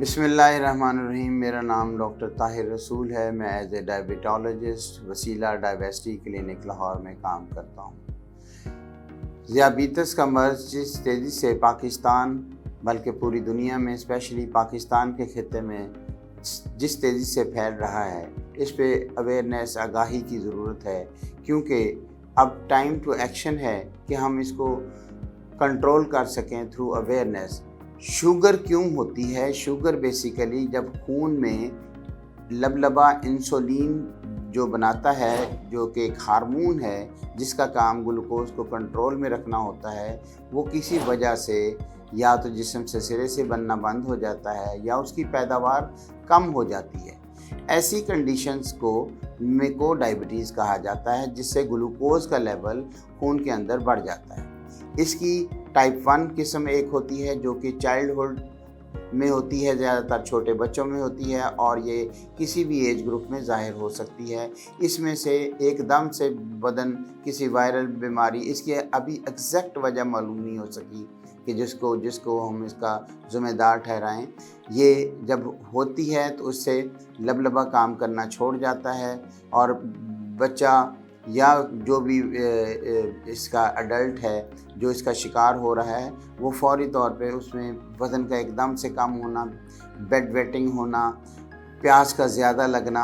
بسم اللہ الرحمن الرحیم۔ میرا نام ڈاکٹر طاہر رسول ہے۔ میں ایز اے ڈائبیٹالوجسٹ وسیلہ ڈائبیسٹی کلینک لاہور میں کام کرتا ہوں۔ ذیابیطس کا مرض جس تیزی سے پاکستان بلکہ پوری دنیا میں اسپیشلی پاکستان کے خطے میں جس تیزی سے پھیل رہا ہے، اس پہ اویئرنیس آگاہی کی ضرورت ہے، کیونکہ اب ٹائم ٹو ایکشن ہے کہ ہم اس کو کنٹرول کر سکیں تھرو اویئرنیس۔ شوگر کیوں ہوتی ہے؟ شوگر بیسیکلی جب خون میں لبلبا انسولین جو بناتا ہے، جو کہ ایک ہارمون ہے جس کا کام گلوکوز کو کنٹرول میں رکھنا ہوتا ہے، وہ کسی وجہ سے یا تو جسم سے سرے سے بننا بند ہو جاتا ہے یا اس کی پیداوار کم ہو جاتی ہے۔ ایسی کنڈیشنز کو میکو ڈائبٹیز کہا جاتا ہے، جس سے گلوکوز کا لیول خون کے اندر بڑھ جاتا ہے۔ اس کی ٹائپ 1 قسم ایک ہوتی ہے جو کہ چائلڈہڈ میں ہوتی ہے، زیادہ تر چھوٹے بچوں میں ہوتی ہے، اور یہ کسی بھی ایج گروپ میں ظاہر ہو سکتی ہے۔ اس میں سے ایک دم سے بدن کسی وائرل بیماری، اس کی ابھی ایگزیکٹ وجہ معلوم نہیں ہو سکی کہ جس کو ہم اس کا ذمہ دار ٹھہرائیں۔ یہ جب ہوتی ہے تو اس سے لبلبا کام کرنا چھوڑ جاتا ہے، اور بچہ یا جو بھی اس کا ایڈلٹ ہے جو اس کا شکار ہو رہا ہے، وہ فوری طور پہ اس میں وزن کا ایک دم سے کم ہونا، بیڈ ویٹنگ ہونا، پیاس کا زیادہ لگنا،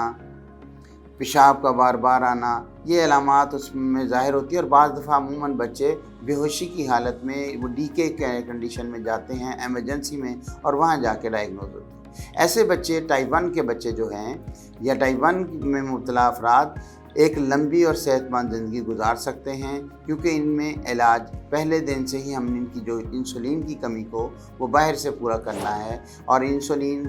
پیشاب کا بار بار آنا، یہ علامات اس میں ظاہر ہوتی ہے۔ اور بعض دفعہ عموماً بچے بے ہوشی کی حالت میں وہ ڈی کے کنڈیشن میں جاتے ہیں ایمرجنسی میں، اور وہاں جا کے ڈائگنوز ہوتے ہیں۔ ایسے بچے ٹائپ 1 کے بچے جو ہیں یا ٹائپ 1 میں مبتلا افراد ایک لمبی اور صحت مند زندگی گزار سکتے ہیں، کیونکہ ان میں علاج پہلے دن سے ہی ہم نے ان کی جو انسولین کی کمی کو وہ باہر سے پورا کرنا ہے، اور انسولین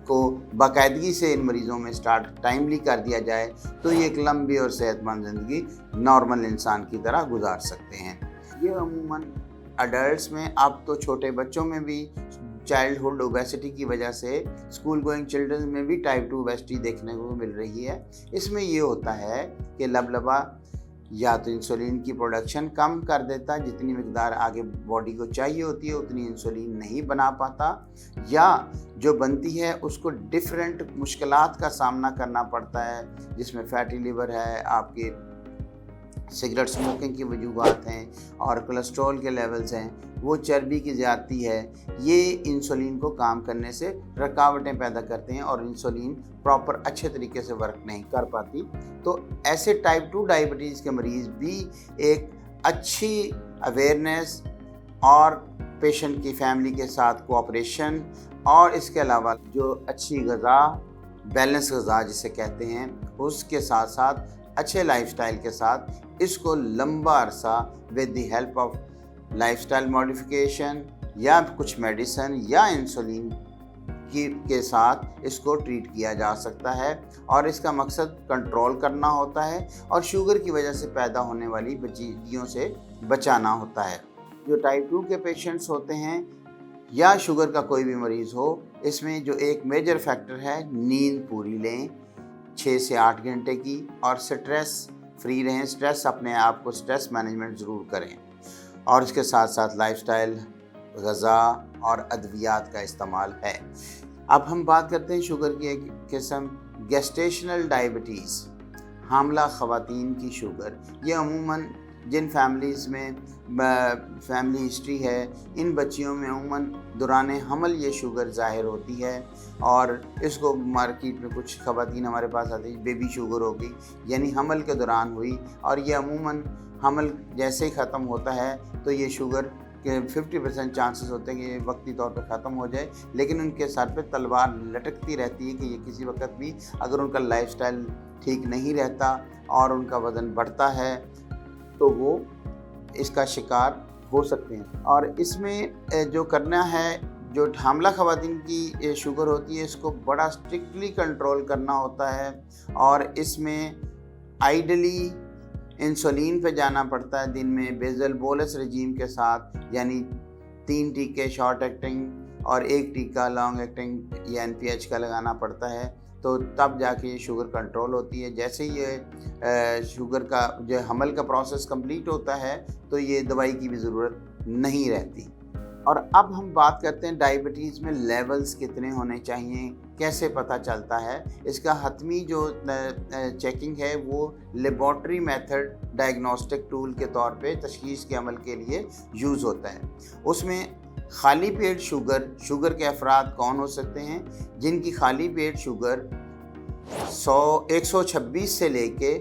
کو باقاعدگی سے ان مریضوں میں سٹارٹ ٹائملی کر دیا جائے تو یہ ایک لمبی اور صحت مند زندگی نارمل انسان کی طرح گزار سکتے ہیں۔ یہ عموماً اڈلٹس میں، اب تو چھوٹے بچوں میں بھی چائلڈہڈ اوبیسٹی کی وجہ سے اسکول گوئنگ چلڈرن میں بھی ٹائپ 2 اوبیسٹی دیکھنے کو مل رہی ہے۔ اس میں یہ ہوتا ہے کہ لبلبا یا تو انسولین کی پروڈکشن کم کر دیتا، جتنی مقدار آگے باڈی کو چاہیے ہوتی ہے اتنی انسولین نہیں بنا پاتا، یا جو بنتی ہے اس کو ڈیفرنٹ مشکلات کا سامنا کرنا پڑتا ہے، جس میں فیٹی لیور ہے، آپ کے سگریٹ سموکنگ کی وجوہات ہیں، اور کولیسٹرول کے لیولز ہیں، وہ چربی کی زیادتی ہے۔ یہ انسولین کو کام کرنے سے رکاوٹیں پیدا کرتے ہیں، اور انسولین پراپر اچھے طریقے سے ورک نہیں کر پاتی۔ تو ایسے ٹائپ 2 ڈائبٹیز کے مریض بھی ایک اچھی اویئرنیس اور پیشنٹ کی فیملی کے ساتھ کوآپریشن، اور اس کے علاوہ جو اچھی غذا، بیلنس غذا جسے کہتے ہیں، اس کے ساتھ ساتھ اچھے لائف سٹائل کے ساتھ اس کو لمبا عرصہ with the help of life style modification یا کچھ میڈیسن یا انسولین کے ساتھ اس کو ٹریٹ کیا جا سکتا ہے، اور اس کا مقصد کنٹرول کرنا ہوتا ہے اور شوگر کی وجہ سے پیدا ہونے والی پیچیدگیوں سے بچانا ہوتا ہے۔ جو ٹائپ 2 کے پیشنٹس ہوتے ہیں یا شوگر کا کوئی بھی مریض ہو، اس میں جو ایک میجر فیکٹر ہے، نیند پوری لیں 6 سے 8 گھنٹے کی، اور سٹریس فری رہیں۔ سٹریس اپنے آپ کو سٹریس مینجمنٹ ضرور کریں، اور اس کے ساتھ ساتھ لائف سٹائل، غذا اور ادویات کا استعمال ہے۔ اب ہم بات کرتے ہیں شوگر کی ایک قسم گیسٹیشنل ڈائبٹیز، حاملہ خواتین کی شوگر۔ یہ عموماً جن فیملیز میں فیملی ہسٹری ہے، ان بچیوں میں عموماً دوران حمل یہ شوگر ظاہر ہوتی ہے، اور اس کو مارکیٹ میں کچھ خواتین ہمارے پاس آتی ہیں بیبی شوگر ہو گئی، یعنی حمل کے دوران ہوئی، اور یہ عموماً حمل جیسے ہی ختم ہوتا ہے تو یہ شوگر کہ 50% چانسز ہوتے ہیں کہ یہ وقتی طور پہ ختم ہو جائے، لیکن ان کے سر پہ تلوار لٹکتی رہتی ہے کہ یہ کسی وقت بھی اگر ان کا لائف سٹائل ٹھیک نہیں رہتا اور ان کا وزن بڑھتا ہے تو وہ اس کا شکار ہو سکتے ہیں۔ اور اس میں جو کرنا ہے، جو حاملہ خواتین کی شوگر ہوتی ہے، اس کو بڑا اسٹرکٹلی کنٹرول کرنا ہوتا ہے، اور اس میں آئیڈلی انسولین پہ جانا پڑتا ہے دن میں بیزل بولس رجیم کے ساتھ، یعنی 3 ٹیکے شارٹ ایکٹنگ اور 1 ٹیکہ لانگ ایکٹنگ یا NPH کا لگانا پڑتا ہے، تو تب جا کے یہ شوگر کنٹرول ہوتی ہے۔ جیسے ہی یہ شوگر کا جو حمل کا پروسیس کمپلیٹ ہوتا ہے تو یہ دوائی کی بھی ضرورت نہیں رہتی۔ और अब हम बात करते हैं डायबिटीज़ में लेवल्स कितने होने चाहिए, कैसे पता चलता है। इसका हतमी जो चेकिंग है वो लेबॉर्ट्री मेथड डायग्नोस्टिक टूल के तौर पे तशखीस के अमल के लिए यूज़ होता है। उसमें खाली पेट शुगर के अफराद कौन हो सकते हैं, जिनकी खाली पेट शुगर 126 से लेके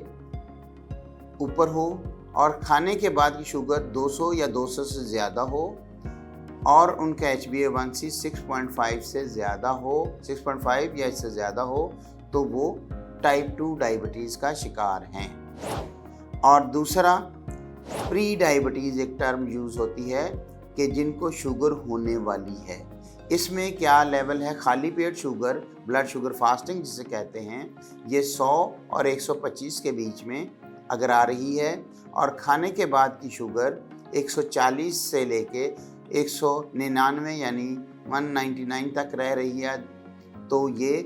ऊपर हो और खाने के बाद की शुगर 200 या 200 से ज़्यादा हो और उनका HbA1c 6.5 से ज़्यादा हो, 6.5 या इससे ज़्यादा हो, तो वो टाइप 2 डायबिटीज़ का शिकार हैं। और दूसरा, प्री डायबिटीज़ एक टर्म यूज़ होती है कि जिनको शुगर होने वाली है। इसमें क्या लेवल है, खाली पेट शुगर, ब्लड शुगर फास्टिंग जिसे कहते हैं, ये 100 और 125 के बीच में अगर आ रही है और खाने के बाद की शुगर 140 से लेके 199 यानी 199 तक रह रही है, तो ये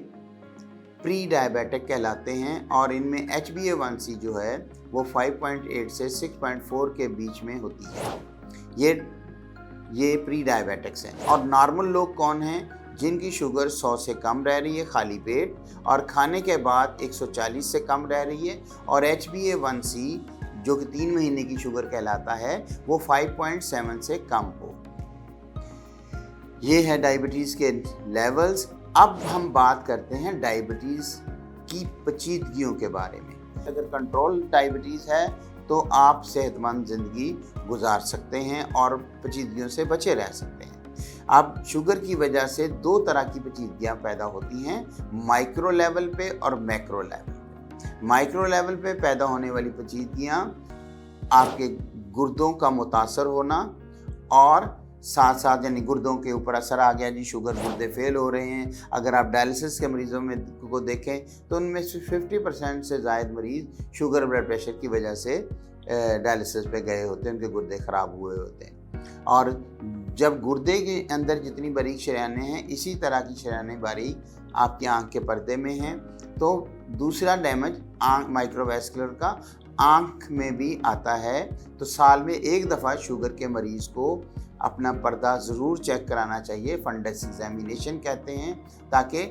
प्री डायबिटिक कहलाते हैं। और इनमें HbA1c जो है वो 5.8 से 6.4 के बीच में होती है। ये प्री डायबिटिक्स हैं। और नॉर्मल लोग कौन हैं, जिनकी शुगर 100 से कम रह रही है खाली पेट और खाने के बाद 140 से कम रह रही है और HbA1c जो कि 3 महीने की शुगर कहलाता है वो 5.7 से कम हो। ये है डायबिटीज़ के लेवल्स। अब हम बात करते हैं डायबिटीज़ की पेचीदगियों के बारे में। अगर कंट्रोल डायबिटीज़ है तो आप सेहतमंद ज़िंदगी गुजार सकते हैं और पेचीदगियों से बचे रह सकते हैं। अब शुगर की वजह से 2 तरह की पेचीदगियाँ पैदा होती हैं, माइक्रो लेवल पे और मैक्रो लेवल पे। माइक्रो लेवल पे पैदा होने वाली पेचीदगियाँ आपके गुर्दों का मुतासर होना और साथ साथ यानी गुर्दों के ऊपर असर आ गया जी, शुगर गुर्दे फेल हो रहे हैं। अगर आप डायलिसिस के मरीज़ों में को देखें तो उनमें से 50% से ज़ायद मरीज़ शुगर ब्लड प्रेशर की वजह से डायलिसिस पे गए होते हैं, उनके गुर्दे ख़राब हुए होते हैं। और जब गुर्दे के अंदर जितनी बारीक शरीयानें हैं, इसी तरह की शरीयानें बारीक आपकी आँख के पर्दे में हैं, तो दूसरा डैमेज आँख माइक्रोवैस्कुलर का आँख में भी आता है। तो साल में एक दफ़ा शुगर के मरीज़ को अपना पर्दा ज़रूर चेक कराना चाहिए, फंडस एग्जामिनेशन कहते हैं, ताकि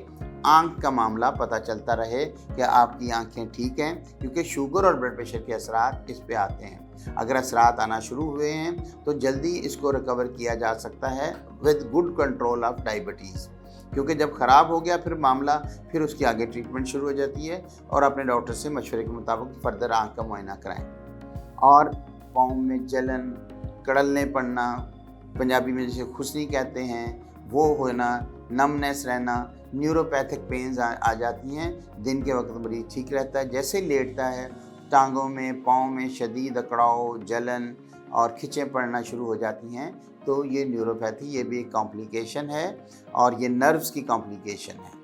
आँख का मामला पता चलता रहे कि आपकी आँखें ठीक हैं, क्योंकि शुगर और ब्लड प्रेशर के असरात इस पे आते हैं। अगर असरात आना शुरू हुए हैं तो जल्दी इसको रिकवर किया जा सकता है with good control of diabetes, क्योंकि जब ख़राब हो गया फिर मामला, फिर उसकी आगे ट्रीटमेंट शुरू हो जाती है और अपने डॉक्टर से मशवरे के मुताबिक फर्दर आँख का मुआयना कराएँ। और पाँव में जलन, कड़लने पड़ना, पंजाबी में जिसे खुसनी कहते हैं, वो होना, नमनेस रहना, न्यूरोपैथिक पेन्स आ जाती हैं। दिन के वक्त मरीज़ ठीक रहता है, जैसे लेटता है टांगों में, पाँव में शदीद अकड़ाव, जलन और खिंचें पड़ना शुरू हो जाती हैं। तो ये न्यूरोपैथी, ये भी एक कॉम्प्लिकेशन है और ये नर्व्स की कॉम्प्लिकेशन है।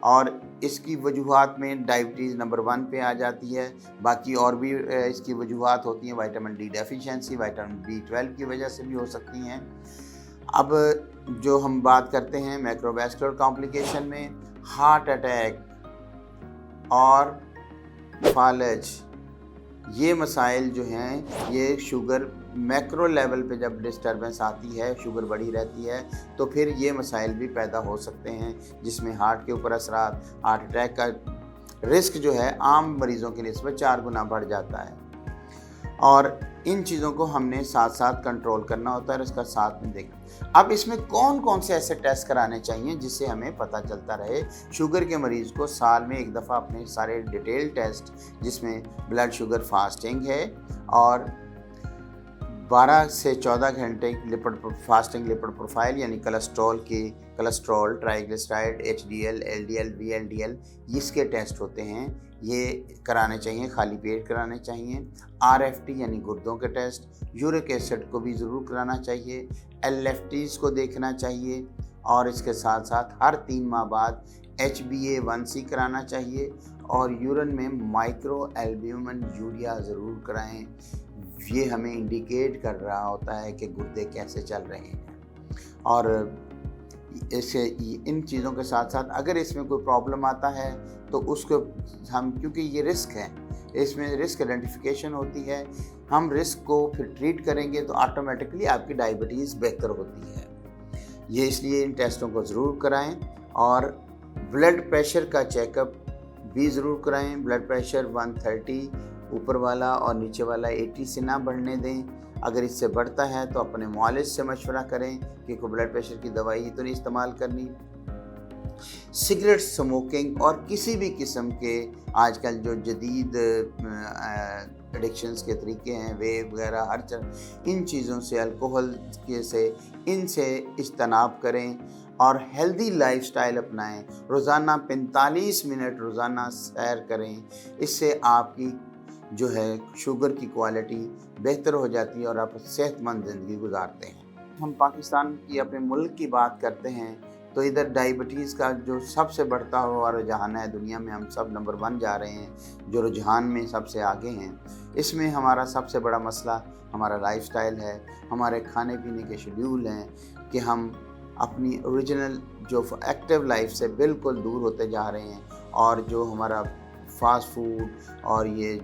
और इसकी वजूहात में डायबिटीज़ नंबर 1 पे आ जाती है। बाकी और भी इसकी वजूहात होती हैं, vitamin D deficiency, vitamin B12 की वजह से भी हो सकती हैं। अब जो हम बात करते हैं मैक्रोवैस्कुलर कॉम्प्लिकेशन में, हार्ट अटैक और फालज, ये मसाइल जो हैं, ये शुगर मैक्रो लेवल पे जब डिस्टर्बेंस आती है, शुगर बढ़ी रहती है, तो फिर ये मसाइल भी पैदा हो सकते हैं, जिसमें हार्ट के ऊपर असरात, हार्ट अटैक का रिस्क जो है आम मरीज़ों के निस्बत 4 गुना बढ़ जाता है। और इन चीज़ों को हमने साथ साथ कंट्रोल करना होता है और इसका साथ में देखना। अब इसमें कौन कौन से ऐसे टेस्ट कराने चाहिए जिससे हमें पता चलता रहे। शुगर के मरीज़ को साल में एक दफ़ा अपने सारे डिटेल टेस्ट, जिसमें ब्लड शुगर फास्टिंग है और 12 से 14 घंटे लिपिड फास्टिंग लिपिड प्रोफाइल यानी cholesterol, triglyceride, HDL, LDL, VLDL, इसके टेस्ट होते हैं, ये कराने चाहिए, खाली पेट कराने चाहिए। RFT यानी गुर्दों के टेस्ट, यूरिक एसिड को भी ज़रूर कराना चाहिए, LFTs को देखना चाहिए और इसके साथ साथ हर 3 माह बाद HbA1c कराना चाहिए और यूरिन में माइक्रो एल्ब्यूमिन यूरिया ज़रूर कराएं। ये हमें इंडिकेट कर रहा होता है कि गुर्दे कैसे चल रहे हैं। और इससे इन चीज़ों के साथ साथ अगर इसमें कोई प्रॉब्लम आता है तो उसको हम, क्योंकि ये रिस्क है, इसमें रिस्क आइडेंटिफिकेशन होती है, हम रिस्क को फिर ट्रीट करेंगे तो ऑटोमेटिकली आपकी डायबिटीज़ बेहतर होती है। ये इसलिए इन टेस्टों को ज़रूर कराएं और ब्लड प्रेशर का चेकअप भी ज़रूर कराएं। ब्लड प्रेशर 130 ऊपर वाला और नीचे वाला 80 से ना बढ़ने दें। अगर इससे बढ़ता है तो अपने मुआलिज से मशवरा करें कि कोई ब्लड प्रेशर की दवाई तो नहीं इस्तेमाल करनी। सिगरेट स्मोकिंग और किसी भी किस्म के आजकल जो जदीद एडिक्शंस के तरीके हैं, वेब वगैरह हर तरह, इन चीज़ों से, अल्कोहल के से, इनसे इज्तनाब करें और हेल्दी लाइफस्टाइल अपनाएं। रोज़ाना 45 मिनट रोज़ाना सैर करें। इससे आपकी जो है शुगर की क्वालिटी बेहतर हो जाती है और आप सेहतमंद ज़िंदगी गुजारते हैं। हम पाकिस्तान की, अपने मुल्क की बात करते हैं तो इधर डायबिटीज़ का जो सबसे बढ़ता हुआ रुझान है, दुनिया में हम सब नंबर 1 जा रहे हैं, जो रुझान में सबसे आगे हैं। इसमें हमारा सबसे बड़ा मसला हमारा लाइफस्टाइल है, हमारे खाने पीने के शेड्यूल हैं कि हम अपनी ओरिजिनल जो एक्टिव लाइफ से बिल्कुल दूर होते जा रहे हैं और जो हमारा फास्ट फूड और ये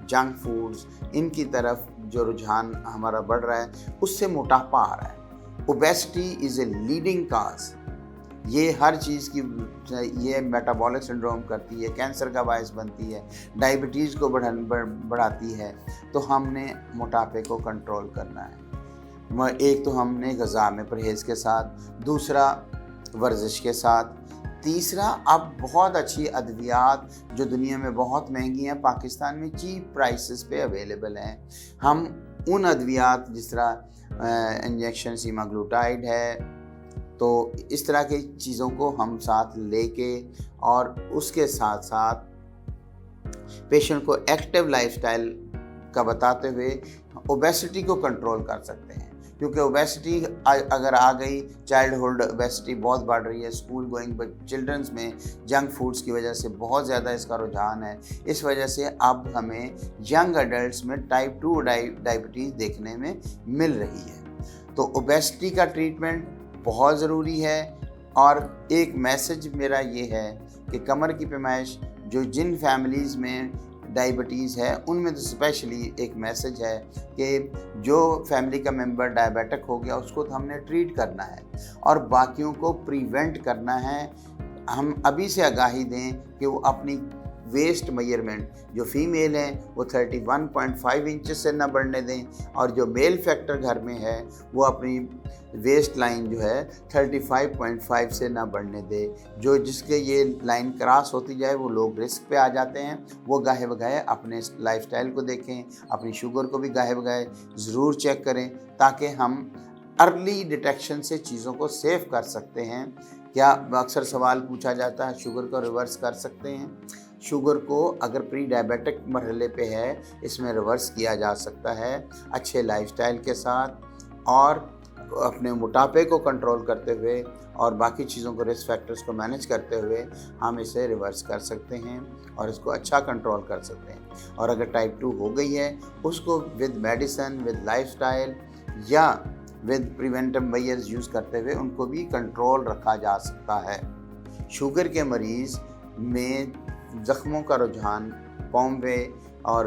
जंक फूड्स, इनकी तरफ जो रुझान हमारा बढ़ रहा है, उससे मोटापा आ रहा है। ओबेसिटी इज़ ए लीडिंग काज। ये हर चीज़ की, ये मेटाबॉलिक सिंड्रोम करती है, कैंसर का बायस बनती है, डायबिटीज़ को बढ़ाती है। तो हमने मोटापे को कंट्रोल करना है। एक तो हमने ग़िज़ा में परहेज़ के साथ, दूसरा वर्जिश के साथ, तीसरा अब बहुत अच्छी अद्वियात जो दुनिया में बहुत महंगी हैं, पाकिस्तान में चीप प्राइसेस पे अवेलेबल हैं। हम उन अद्वियात जिस तरह इंजेक्शन सीमाग्लूटाइड है, तो इस तरह की चीज़ों को हम साथ लेके और उसके साथ साथ पेशेंट को एक्टिव लाइफस्टाइल का बताते हुए ओबेसिटी को कंट्रोल कर सकते हैं। क्योंकि ओबेसिटी अगर आ गई, चाइल्डहुड ओबेसिटी बहुत बढ़ रही है, स्कूल गोइंग चिल्ड्रंस में जंक फूड्स की वजह से बहुत ज़्यादा इसका रुझान है। इस वजह से अब हमें यंग एडल्ट्स में टाइप 2 डायबिटीज़ देखने में मिल रही है। तो ओबेसिटी का ट्रीटमेंट बहुत ज़रूरी है। और एक मैसेज मेरा ये है कि कमर की पैमाइश जो जिन फैमिलीज़ में डायबिटीज़ है, उनमें तो स्पेशली एक मैसेज है कि जो फैमिली का मेंबर डायबिटिक हो गया उसको तो हमने ट्रीट करना है और बाकियों को प्रिवेंट करना है। हम अभी से आगाही दें कि वो अपनी वेस्ट मेजरमेंट जो फीमेल हैं वो 31.5 इंच से ना बढ़ने दें और जो मेल फैक्टर घर में है वो अपनी वेस्ट लाइन जो है 35.5 से ना बढ़ने दे। जो जिसके ये लाइन क्रॉस होती जाए वो लोग रिस्क पे आ जाते हैं। वो गाहे बगाहे अपने लाइफस्टाइल को देखें, अपनी शुगर को भी गाहे बगाहे ज़रूर चेक करें ताकि हम अर्ली डिटेक्शन से चीज़ों को सेव कर सकते हैं। क्या अक्सर सवाल पूछा जाता है, शुगर को रिवर्स कर सकते हैं? शुगर को अगर प्री डायबिटिक मरहले पे है, इसमें रिवर्स किया जा सकता है अच्छे लाइफस्टाइल के साथ और अपने मोटापे को कंट्रोल करते हुए और बाकी चीज़ों को, रिस्क फैक्टर्स को मैनेज करते हुए हम इसे रिवर्स कर सकते हैं और इसको अच्छा कंट्रोल कर सकते हैं। और अगर टाइप 2 हो गई है उसको विद मेडिसिन, विद लाइफस्टाइल या विद प्रिवेंटिव मेजर्स यूज़ करते हुए उनको भी कंट्रोल रखा जा सकता है। शुगर के मरीज़ में ज़ख्मों का रुझान, पाँव पे और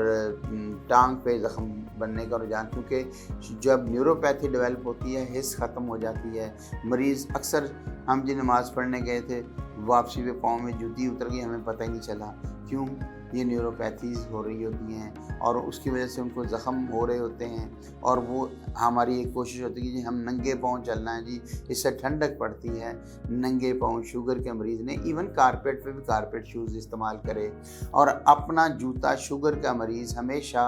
टांग पे ज़ख्म बनने का रुझान, क्योंकि जब न्यूरोपैथी डेवलप होती है हिस्स ख़त्म हो जाती है। मरीज़ अक्सर, हम जी नमाज़ पढ़ने गए थे, वापसी पे पाँव में जूती उतर गई, हमें पता ही नहीं चला। क्यों? ये न्यूरोपैथीज़ हो रही होती हैं और उसकी वजह से उनको ज़ख्म हो रहे होते हैं और वो हमारी एक कोशिश होती है कि हम नंगे पाँव चलना है जी, इससे ठंडक पड़ती है। नंगे पाँव शुगर के मरीज़ ने इवन कारपेट पे भी कारपेट शूज़ इस्तेमाल करे और अपना जूता शुगर का मरीज़ हमेशा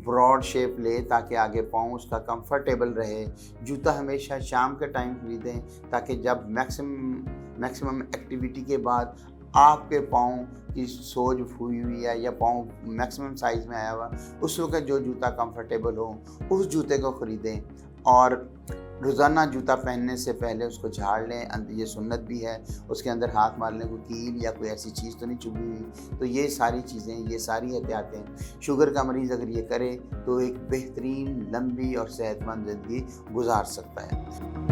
ब्रॉड शेप ले ताकि आगे पाँव उसका कंफर्टेबल रहे। जूता हमेशा शाम के टाइम खरीदें ताकि जब मैक्सिमम एक्टिविटी के बाद आपके पाँव की सोज हुई हुई है या पाँव मैक्सिमम साइज़ में आया हुआ, उस वक्त जो जूता कंफर्टेबल हो उस जूते को ख़रीदें। और रोज़ाना जूता पहनने से पहले उसको झाड़ लें, ये सुन्नत भी है। उसके अंदर हाथ मारने को कील या कोई ऐसी चीज़ तो नहीं चुभी हुई। तो ये सारी चीज़ें, ये सारी एहतियातें शुगर का मरीज़ अगर ये करे तो एक बेहतरीन, लंबी और सेहतमंद ज़िंदगी गुजार सकता है।